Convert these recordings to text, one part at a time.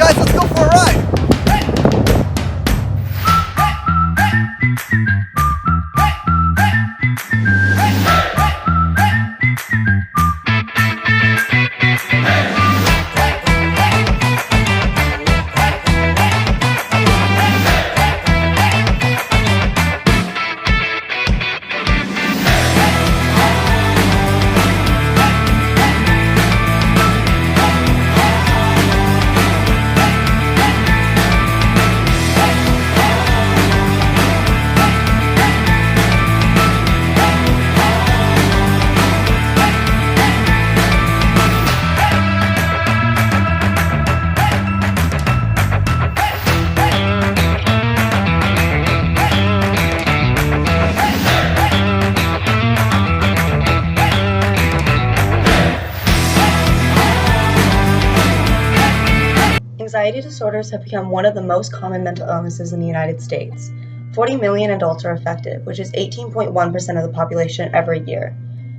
Guys, let's go for a ride! Anxiety disorders have become one of the most common mental illnesses in the United States. 40 million adults are affected, which is 18.1% of the population every year.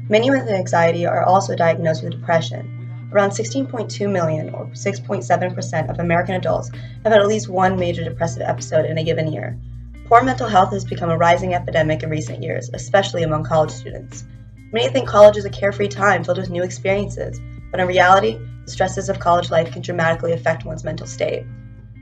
Many with anxiety are also diagnosed with depression. Around 16.2 million, or 6.7% of American adults, have had at least one major depressive episode in a given year. Poor mental health has become a rising epidemic in recent years, especially among college students. Many think college is a carefree time filled with new experiences, but in reality, the stresses of college life can dramatically affect one's mental state.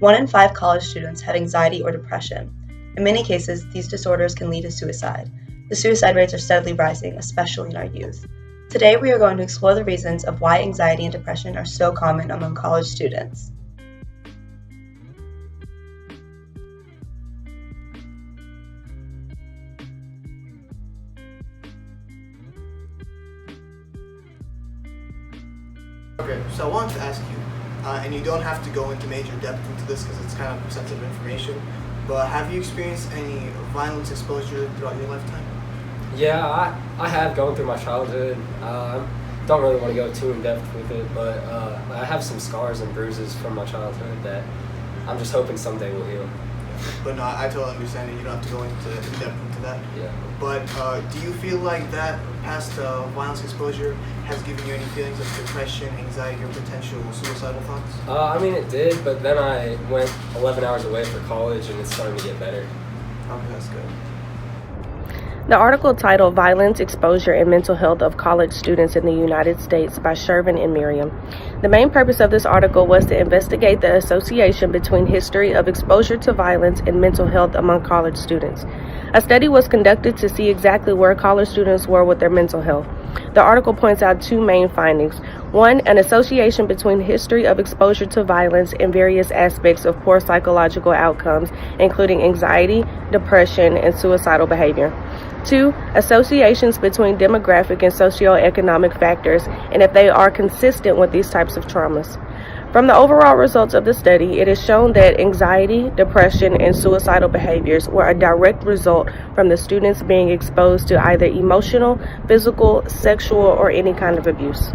1 in 5 college students have anxiety or depression. In many cases, these disorders can lead to suicide. The suicide rates are steadily rising, especially in our youth. Today, we are going to explore the reasons of why anxiety and depression are so common among college students. Okay, so I wanted to ask you, and you don't have to go into major depth into this because it's kind of sensitive information, but have you experienced any violence exposure throughout your lifetime? Yeah, I have going through my childhood. Don't really want to go too in depth with it, but I have some scars and bruises from my childhood that I'm just hoping someday will heal. But no, I totally understand it. You don't have to go into depth into that. Yeah. But do you feel like that past violence exposure has given you any feelings of depression, anxiety, or potential suicidal thoughts? I mean, it did, but then I went 11 hours away for college, and it's starting to get better. Okay, that's good. The article titled Violence, Exposure, and Mental Health of College Students in the United States by Shervin and Miriam. The main purpose of this article was to investigate the association between history of exposure to violence and mental health among college students. A study was conducted to see exactly where college students were with their mental health. The article points out 2 main findings. 1, an association between history of exposure to violence and various aspects of poor psychological outcomes, including anxiety, depression, and suicidal behavior. 2, associations between demographic and socioeconomic factors, and if they are consistent with these types of traumas. From the overall results of the study, it is shown that anxiety, depression, and suicidal behaviors were a direct result from the students being exposed to either emotional, physical, sexual, or any kind of abuse.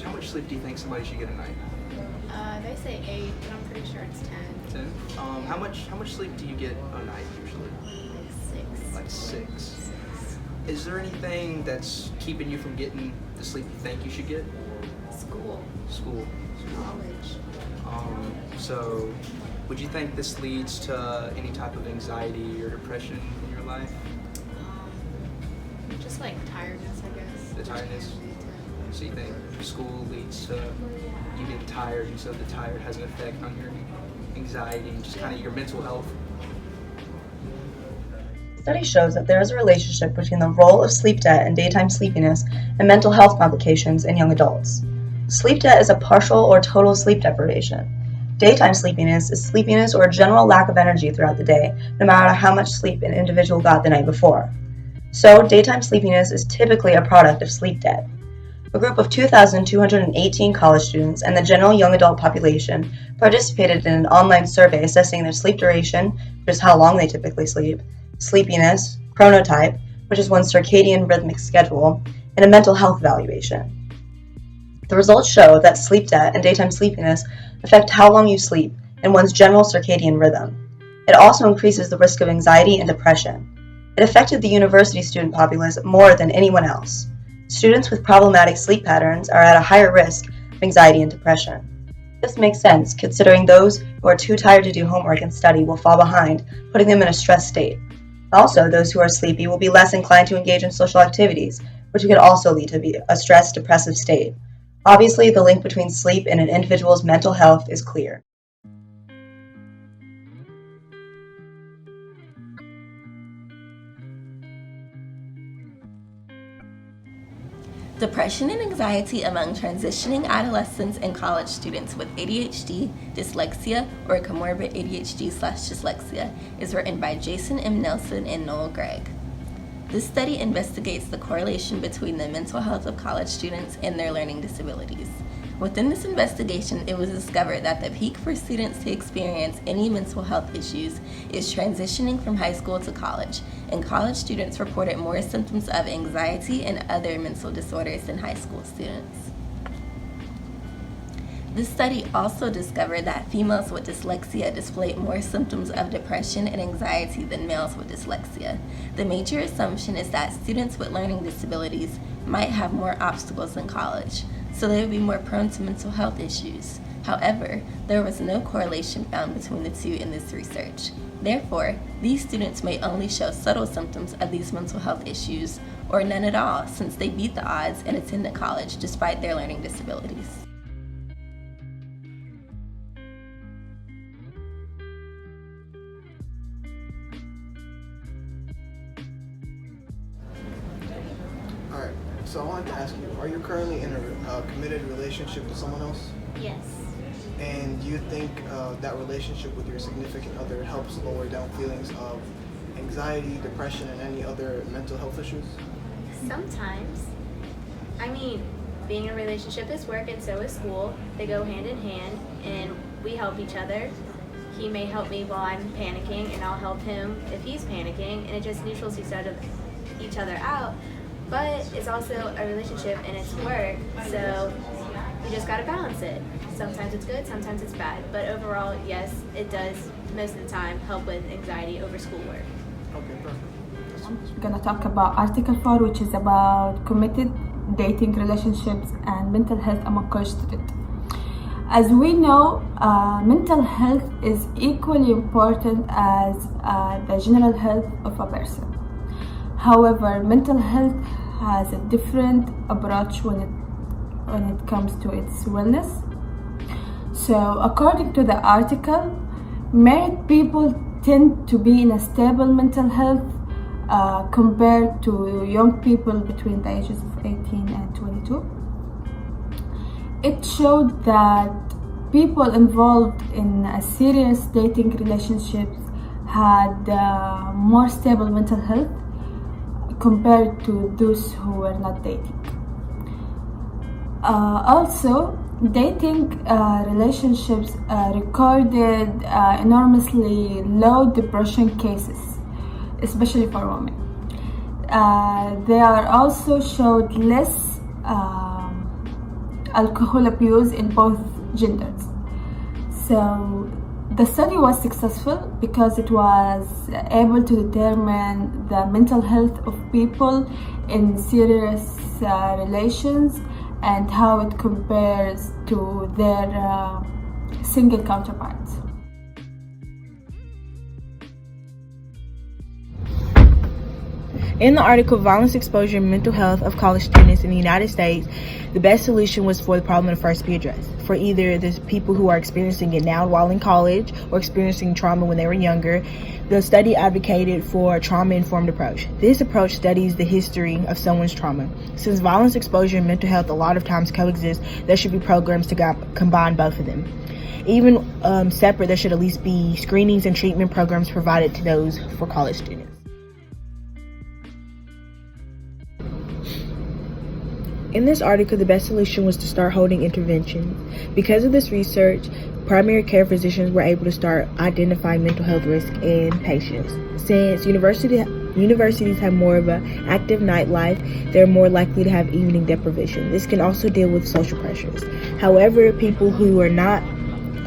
How much sleep do you think somebody should get a night? They say 8, but I'm pretty sure it's 10. 10. How much sleep do you get a night usually? Like 6. Like 6. Is there anything that's keeping you from getting the sleep you think you should get? School. College. So, would you think this leads to any type of anxiety or depression in your life? Just like tiredness, I guess. The tiredness? So you think school leads to you getting tired, and so the tired has an effect on your anxiety and just kind of your mental health? Study shows that there is a relationship between the role of sleep debt and daytime sleepiness and mental health complications in young adults. Sleep debt is a partial or total sleep deprivation. Daytime sleepiness is sleepiness or a general lack of energy throughout the day, no matter how much sleep an individual got the night before. So, daytime sleepiness is typically a product of sleep debt. A group of 2,218 college students and the general young adult population participated in an online survey assessing their sleep duration, which is how long they typically sleep, sleepiness, chronotype, which is one's circadian rhythmic schedule, and a mental health evaluation. The results show that sleep debt and daytime sleepiness affect how long you sleep and one's general circadian rhythm. It also increases the risk of anxiety and depression. It affected the university student populace more than anyone else. Students with problematic sleep patterns are at a higher risk of anxiety and depression. This makes sense, considering those who are too tired to do homework and study will fall behind, putting them in a stressed state. Also, those who are sleepy will be less inclined to engage in social activities, which could also lead to a stressed, depressive state. Obviously, the link between sleep and an individual's mental health is clear. Depression and anxiety among transitioning adolescents and college students with ADHD, dyslexia, or comorbid ADHD/dyslexia is written by Jason M. Nelson and Noel Gregg. This study investigates the correlation between the mental health of college students and their learning disabilities. Within this investigation, it was discovered that the peak for students to experience any mental health issues is transitioning from high school to college, and college students reported more symptoms of anxiety and other mental disorders than high school students. This study also discovered that females with dyslexia displayed more symptoms of depression and anxiety than males with dyslexia. The major assumption is that students with learning disabilities might have more obstacles in college, so they would be more prone to mental health issues. However, there was no correlation found between the two in this research. Therefore, these students may only show subtle symptoms of these mental health issues, or none at all, since they beat the odds and attended college despite their learning disabilities. Alright, so I wanted to ask you, are you currently in a committed relationship with someone else? Yes. And do you think that relationship with your significant other helps lower down feelings of anxiety, depression, and any other mental health issues? Sometimes. I mean, being in a relationship is work and so is school. They go hand in hand and we help each other. He may help me while I'm panicking and I'll help him if he's panicking, and it just neutrals each other out. But it's also a relationship and it's work, so you just gotta balance it. Sometimes it's good, sometimes it's bad. But overall, yes, it does most of the time help with anxiety over schoolwork. Okay, perfect. We're gonna talk about Article 4, which is about committed dating relationships and mental health among college students. As we know, mental health is equally important as the general health of a person. However, mental health has a different approach when it comes to its wellness. So, according to the article, married people tend to be in a stable mental health compared to young people between the ages of 18 and 22. It showed that people involved in a serious dating relationships had more stable mental health compared to those who were not dating. Also, dating relationships recorded enormously low depression cases, especially for women. They are also showed less alcohol abuse in both genders. So the study was successful because it was able to determine the mental health of people in serious relations and how it compares to their single counterparts. In the article, Violence Exposure and Mental Health of College Students in the United States, the best solution was for the problem to first be addressed. For either the people who are experiencing it now while in college or experiencing trauma when they were younger, the study advocated for a trauma-informed approach. This approach studies the history of someone's trauma. Since violence exposure and mental health a lot of times coexist, there should be programs to combine both of them. Even separate, there should at least be screenings and treatment programs provided to those for college students. In this article, the best solution was to start holding interventions. Because of this research, primary care physicians were able to start identifying mental health risk in patients. Since universities have more of an active nightlife, they're more likely to have evening deprivation. This can also deal with social pressures. However, people who are not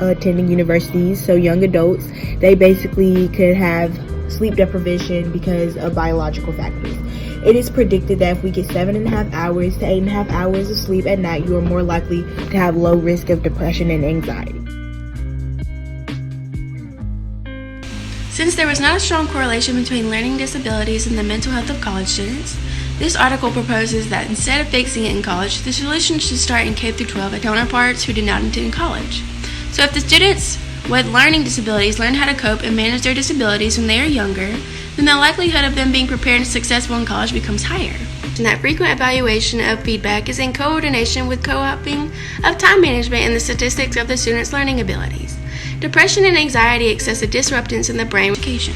attending universities, so young adults, they basically could have sleep deprivation because of biological factors. It is predicted that if we get 7.5 hours to 8.5 hours of sleep at night, you are more likely to have low risk of depression and anxiety. Since there was not a strong correlation between learning disabilities and the mental health of college students, this article proposes that instead of fixing it in college, the solution should start in K-12 at counterparts who did not attend college. So if the students with learning disabilities learn how to cope and manage their disabilities when they are younger, then the likelihood of them being prepared and successful in college becomes higher. And that frequent evaluation of feedback is in coordination with co-oping of time management and the statistics of the students' learning abilities. Depression and anxiety excessive disruptance in the brain education.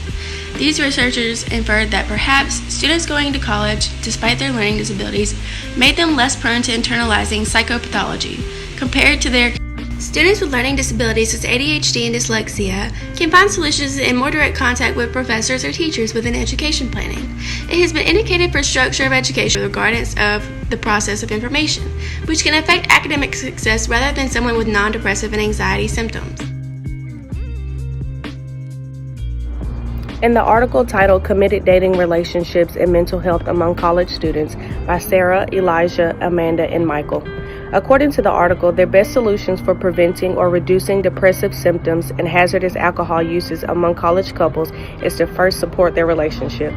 These researchers inferred that perhaps students going to college, despite their learning disabilities, made them less prone to internalizing psychopathology compared to their students with learning disabilities such as ADHD and dyslexia can find solutions in more direct contact with professors or teachers within education planning. It has been indicated for structure of education regardless of the process of information, which can affect academic success rather than someone with non-depressive and anxiety symptoms. In the article titled Committed Dating Relationships and Mental Health Among College Students by Sarah, Elijah, Amanda, and Michael. According to the article, their best solutions for preventing or reducing depressive symptoms and hazardous alcohol uses among college couples is to first support their relationship.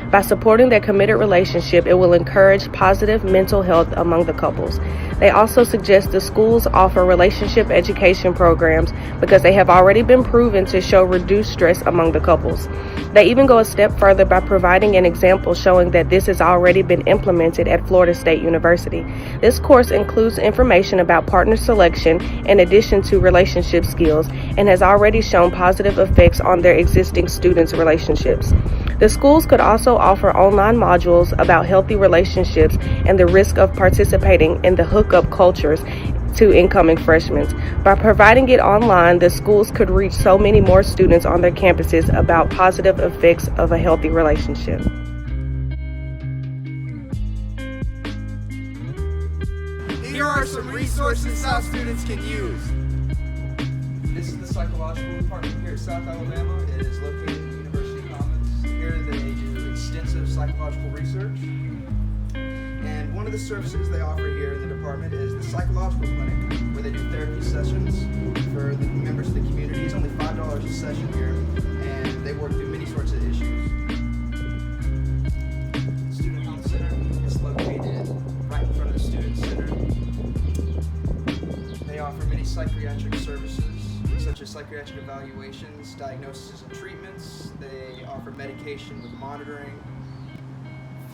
By supporting their committed relationship, it will encourage positive mental health among the couples. They also suggest the schools offer relationship education programs because they have already been proven to show reduced stress among the couples. They even go a step further by providing an example showing that this has already been implemented at Florida State University. This course includes information about partner selection in addition to relationship skills and has already shown positive effects on their existing students' relationships. The schools could also offer online modules about healthy relationships and the risk of participating in the hookup cultures to incoming freshmen. By providing it online, the schools could reach so many more students on their campuses about positive effects of a healthy relationship. Here are some resources South students can use. This is the psychological department here at South Alabama. It is located in University Commons. Here they do extensive psychological research. And one of the services they offer here in the department is the psychological clinic, where they do therapy sessions for the members of the community. It's only $5 a session here, and they work through many sorts of issues. The Student Health Center is located right in front of the Student Center. They offer many psychiatric services, such as psychiatric evaluations, diagnoses, and treatments. They offer medication with monitoring.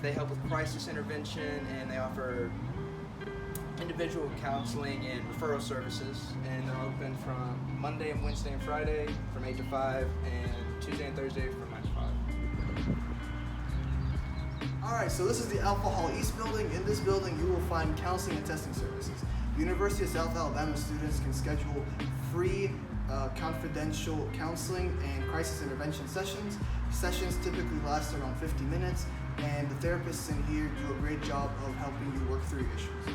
They help with crisis intervention, and they offer individual counseling and referral services. And they're open from Monday and Wednesday and Friday from 8 to 5, and Tuesday and Thursday from 9 to 5. Alright, so this is the Alpha Hall East building. In this building, you will find counseling and testing services. University of South Alabama students can schedule free confidential counseling and crisis intervention sessions. Sessions typically last around 50 minutes, and the therapists in here do a great job of helping you work through your issues.